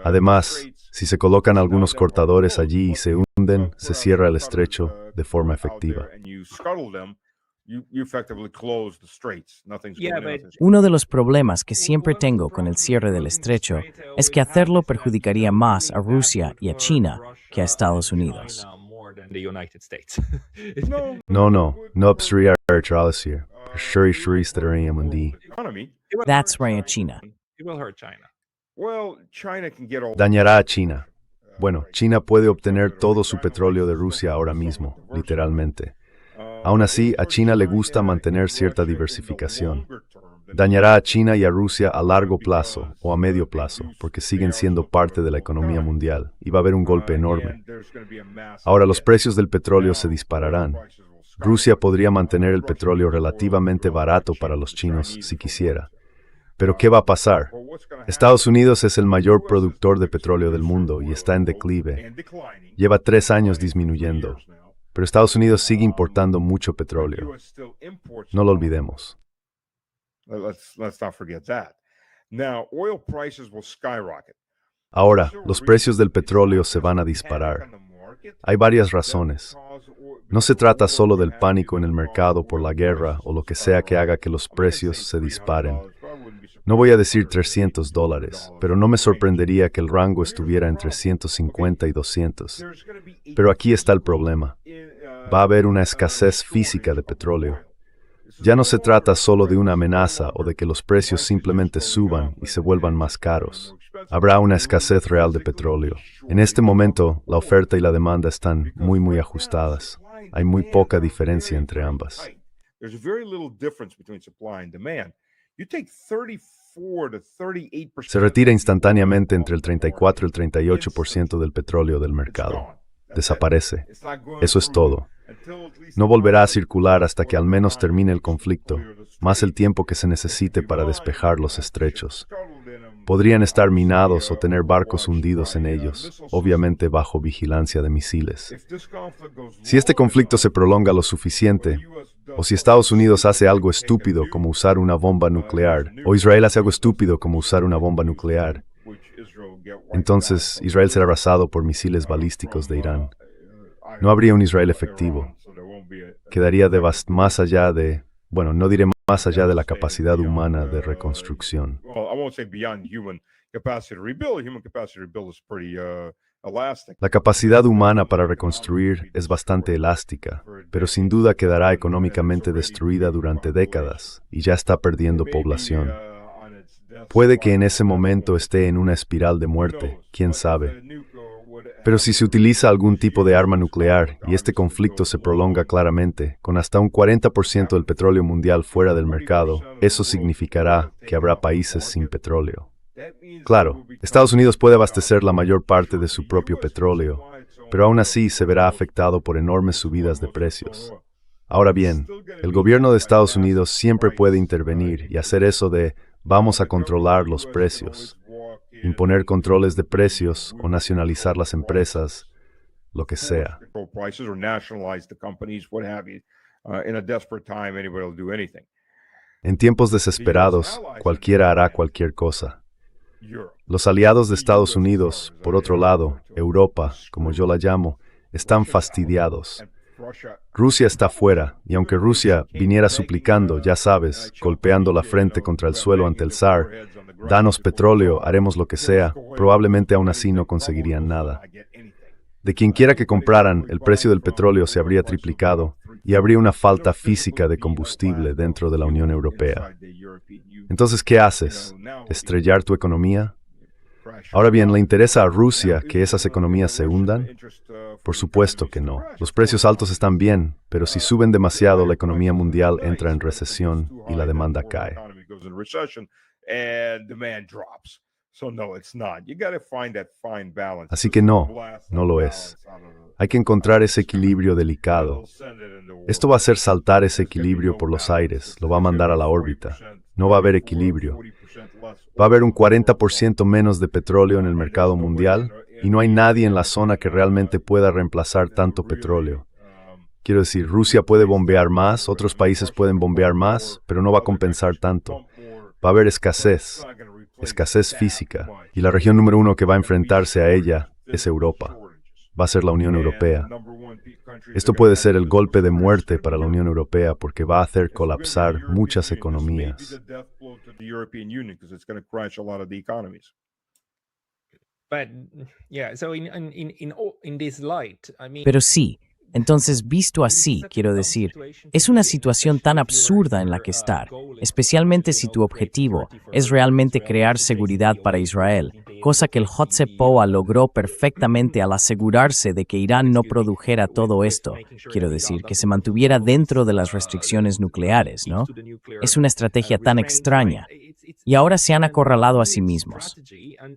Además, si se colocan algunos cortadores allí y se hunden, se cierra el estrecho de forma efectiva. Uno de los problemas que siempre tengo con el cierre del estrecho es que hacerlo perjudicaría más a Rusia y a China que a Estados Unidos. That's right, China. Dañará a China. Bueno, China puede obtener todo su petróleo de Rusia ahora mismo, literalmente. Aún así, a China le gusta mantener cierta diversificación. Dañará a China y a Rusia a largo plazo o a medio plazo, porque siguen siendo parte de la economía mundial, y va a haber un golpe enorme. Ahora, los precios del petróleo se dispararán. Rusia podría mantener el petróleo relativamente barato para los chinos si quisiera. Pero ¿qué va a pasar? Estados Unidos es el mayor productor de petróleo del mundo y está en declive. Lleva 3 años disminuyendo. pero Estados Unidos sigue importando mucho petróleo. US still imports No lo olvidemos. Let's not forget that. Now, oil prices will skyrocket. Ahora, los precios del petróleo se van a disparar. Hay varias razones. No se trata solo del pánico en el mercado por la guerra o lo que sea que haga que los precios se disparen. No voy a decir $300, pero no me sorprendería que el rango estuviera entre 150 y 200. Pero aquí está el problema. Va a haber una escasez física de petróleo. Ya no se trata solo de una amenaza o de que los precios simplemente suban y se vuelvan más caros. Habrá una escasez real de petróleo. En este momento, la oferta y la demanda están muy ajustadas. Hay muy poca diferencia entre ambas. There's very little difference between supply and demand. You take 34 to 38%. Se retira instantáneamente entre el 34 y el 38% del petróleo del mercado. Desaparece. Eso es todo. No volverá a circular hasta que al menos termine el conflicto, más el tiempo que se necesite para despejar los estrechos. Podrían estar minados o tener barcos hundidos en ellos, obviamente bajo vigilancia de misiles. Si este conflicto se prolonga lo suficiente, o si Estados Unidos hace algo estúpido como usar una bomba nuclear, o Israel hace algo estúpido como usar una bomba nuclear, entonces Israel será arrasado por misiles balísticos de Irán. No habría un Israel efectivo. Quedaría más allá de, bueno, no diré más allá de la capacidad humana de reconstrucción. La capacidad humana para reconstruir es bastante elástica, pero sin duda quedará económicamente destruida durante décadas y ya está perdiendo población. Puede que en ese momento esté en una espiral de muerte, quién sabe. Pero si se utiliza algún tipo de arma nuclear y este conflicto se prolonga claramente, con hasta un 40% del petróleo mundial fuera del mercado, eso significará que habrá países sin petróleo. Claro, Estados Unidos puede abastecer la mayor parte de su propio petróleo, pero aún así se verá afectado por enormes subidas de precios. Ahora bien, el gobierno de Estados Unidos siempre puede intervenir y hacer eso de vamos a controlar los precios, imponer controles de precios o nacionalizar las empresas, lo que sea. En tiempos desesperados, cualquiera hará cualquier cosa. Los aliados de Estados Unidos, por otro lado, Europa, como yo la llamo, están fastidiados. Rusia está fuera, y aunque Rusia viniera suplicando, ya sabes, golpeando la frente contra el suelo ante el zar, danos petróleo, haremos lo que sea, probablemente aún así no conseguirían nada. De quien quiera que compraran, el precio del petróleo se habría triplicado y habría una falta física de combustible dentro de la Unión Europea. Entonces, ¿qué haces? ¿Estrellar tu economía? Ahora bien, ¿le interesa a Rusia que esas economías se hundan? Por supuesto que no. Los precios altos están bien, pero si suben demasiado, la economía mundial entra en recesión y la demanda cae. Así que no lo es. Hay que encontrar ese equilibrio delicado. Esto va a hacer saltar ese equilibrio por los aires, lo va a mandar a la órbita. No va a haber equilibrio. Va a haber un 40% menos de petróleo en el mercado mundial y no hay nadie en la zona que realmente pueda reemplazar tanto petróleo. Quiero decir, Rusia puede bombear más, otros países pueden bombear más, pero no va a compensar tanto. Va a haber escasez física, y la región número uno que va a enfrentarse a ella es Europa. Va a ser la Unión Europea. Esto puede ser el golpe de muerte para la Unión Europea porque va a hacer colapsar muchas economías. Pero sí, entonces visto así, quiero decir, es una situación tan absurda en la que estar, especialmente si tu objetivo es realmente crear seguridad para Israel, cosa que el Hotse Poa logró perfectamente al asegurarse de que Irán no produjera todo esto, quiero decir, que se mantuviera dentro de las restricciones nucleares, ¿no? Es una estrategia tan extraña. Y ahora se han acorralado a sí mismos.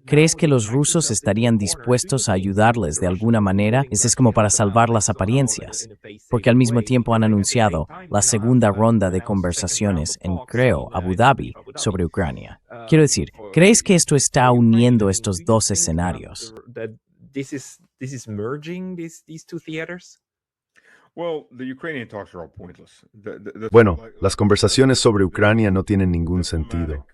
¿Crees que los rusos estarían dispuestos a ayudarles de alguna manera? Es como para salvar las apariencias, porque al mismo tiempo han anunciado la segunda ronda de conversaciones en, creo, Abu Dhabi sobre Ucrania. Quiero decir, ¿crees que esto está uniendo estos dos escenarios? Bueno, las conversaciones sobre Ucrania no tienen ningún sentido.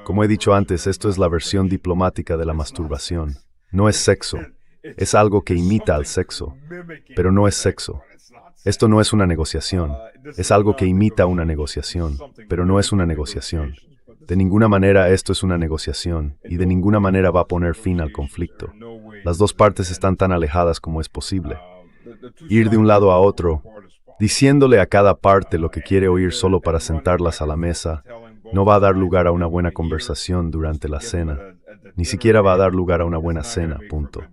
Como he dicho antes, esto es la versión diplomática de la masturbación. No es sexo. Es algo que imita al sexo, pero no es sexo. Esto no es una negociación. Es algo que imita una negociación, pero no es una negociación. De ninguna manera esto es una negociación, y de ninguna manera va a poner fin al conflicto. Las dos partes están tan alejadas como es posible. Ir de un lado a otro, diciéndole a cada parte lo que quiere oír solo para sentarlas a la mesa, no va a dar lugar a una buena conversación durante la cena. Ni siquiera va a dar lugar a una buena cena, punto.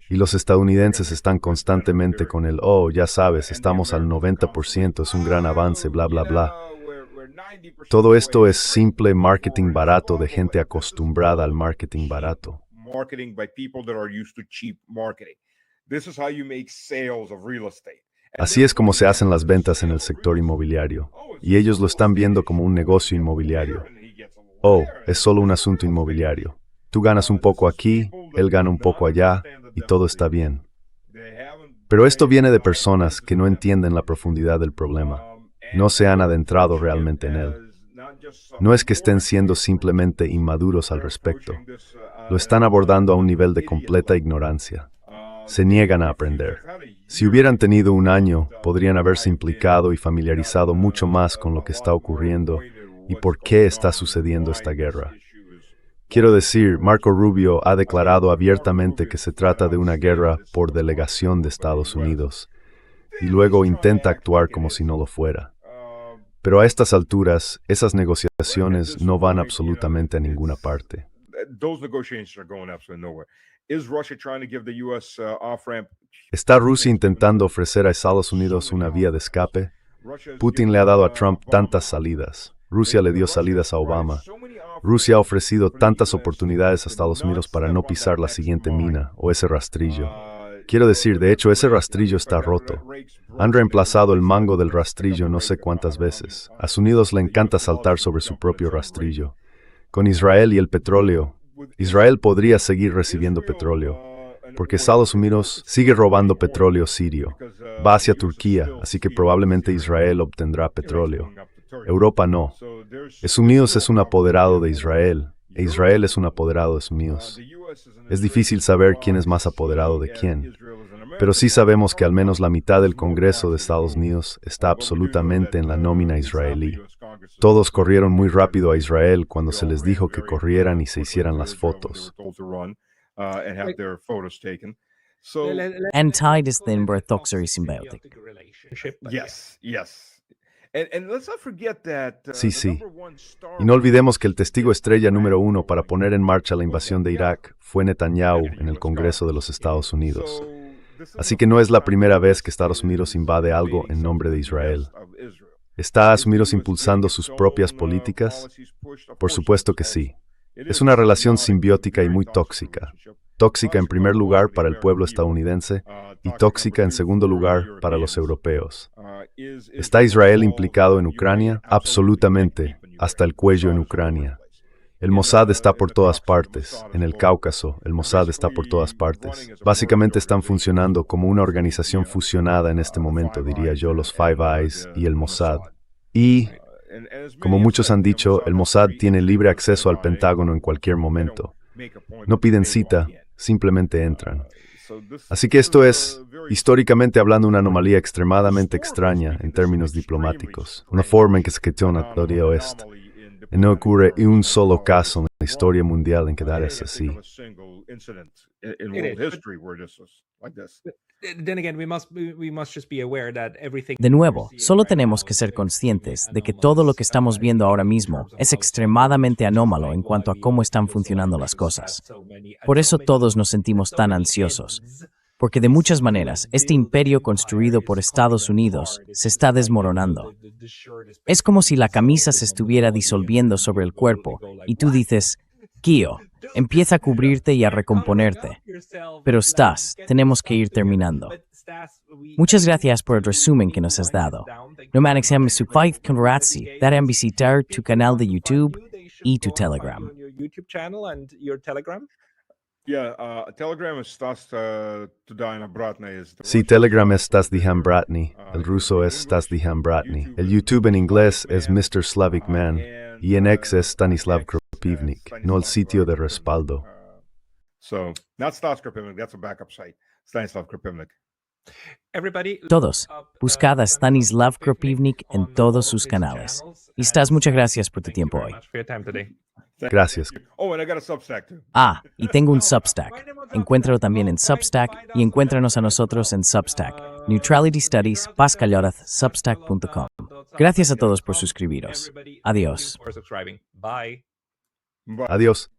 Y los estadounidenses están constantemente con el, oh, ya sabes, estamos al 90%, es un gran avance, bla, bla, bla. Todo esto es simple marketing barato de gente acostumbrada al marketing barato. Así es como se hacen las ventas en el sector inmobiliario, y ellos lo están viendo como un negocio inmobiliario. Oh, es solo un asunto inmobiliario. Tú ganas un poco aquí, él gana un poco allá, y todo está bien. Pero esto viene de personas que no entienden la profundidad del problema. No se han adentrado realmente en él. No es que estén siendo simplemente inmaduros al respecto. Lo están abordando a un nivel de completa ignorancia. Se niegan a aprender. Si hubieran tenido un año, podrían haberse implicado y familiarizado mucho más con lo que está ocurriendo y por qué está sucediendo esta guerra. Quiero decir, Marco Rubio ha declarado abiertamente que se trata de una guerra por delegación de Estados Unidos, y luego intenta actuar como si no lo fuera. Pero a estas alturas, esas negociaciones no van absolutamente a ninguna parte. ¿Está Rusia intentando ofrecer a Estados Unidos una vía de escape? Putin le ha dado a Trump tantas salidas. Rusia le dio salidas a Obama. Rusia ha ofrecido tantas oportunidades a Estados Unidos para no pisar la siguiente mina o ese rastrillo. Quiero decir, de hecho, ese rastrillo está roto. Han reemplazado el mango del rastrillo no sé cuántas veces. A Estados Unidos le encanta saltar sobre su propio rastrillo. Con Israel y el petróleo, Israel podría seguir recibiendo petróleo, porque Estados Unidos sigue robando petróleo sirio. Va hacia Turquía, así que probablemente Israel obtendrá petróleo. Europa no. Estados Unidos es un apoderado de Israel, e Israel es un apoderado de Estados Unidos. Es difícil saber quién es más apoderado de quién, pero sí sabemos que al menos la mitad del Congreso de Estados Unidos está absolutamente en la nómina israelí. Todos corrieron muy rápido a Israel cuando se les dijo que corrieran y se hicieran las fotos. And tied is then toxicity symbiotic. Sí. Y no olvidemos que el testigo estrella número 1 para poner en marcha la invasión de Irak fue Netanyahu en el Congreso de los Estados Unidos. Así que no es la primera vez que Estados Unidos invade algo en nombre de Israel. ¿Está Estados Unidos impulsando sus propias políticas? Por supuesto que sí. Es una relación simbiótica y muy tóxica. Tóxica en primer lugar para el pueblo estadounidense y tóxica en segundo lugar para los europeos. ¿Está Israel implicado en Ucrania? Absolutamente, hasta el cuello en Ucrania. El Mossad está por todas partes. En el Cáucaso, el Mossad está por todas partes. Básicamente están funcionando como una organización fusionada en este momento, diría yo, los Five Eyes y el Mossad. Y, como muchos han dicho, el Mossad tiene libre acceso al Pentágono en cualquier momento. No piden cita, simplemente entran. Así que esto es, históricamente hablando, una anomalía extremadamente extraña en términos diplomáticos, una forma en que se gestiona la teoría oeste. Y no ocurre un solo caso en la historia mundial en que dar es así. De nuevo, solo tenemos que ser conscientes de que todo lo que estamos viendo ahora mismo es extremadamente anómalo en cuanto a cómo están funcionando las cosas. Por eso todos nos sentimos tan ansiosos, porque de muchas maneras este imperio construido por Estados Unidos se está desmoronando. Es como si la camisa se estuviera disolviendo sobre el cuerpo y tú dices, Kio, empieza a cubrirte y a recomponerte. Pero Stas, tenemos que ir terminando. Muchas gracias por el resumen que nos has dado. No me anexem su fight conratzi, dar visitar tu canal de YouTube y tu Telegram. Telegram es Stas Tudayna Bratny. Sí, Telegram es Stasdihan Bratny, el ruso es Stasdihan Bratny, el YouTube en inglés es Mr. Slavic Man y en X es Stanislav Kropivnik, no el sitio de respaldo. So, not Stas Kropivnik, that's a backup site. Stanislav Kropivnik. Everybody, Todos, buscad a Stanislav Kropivnik en todos sus canales. Y Stas, muchas gracias por tu tiempo hoy. much for your time today. Gracias. Oh, and I got a Substack too. Ah, y tengo un Substack. Encuéntralo también en Substack y encuéntranos a nosotros en Substack. Neutrality Studies, Pascallorath, Substack.com. Gracias a todos por suscribiros. Adiós. For subscribing. Bye. Bye. Adiós.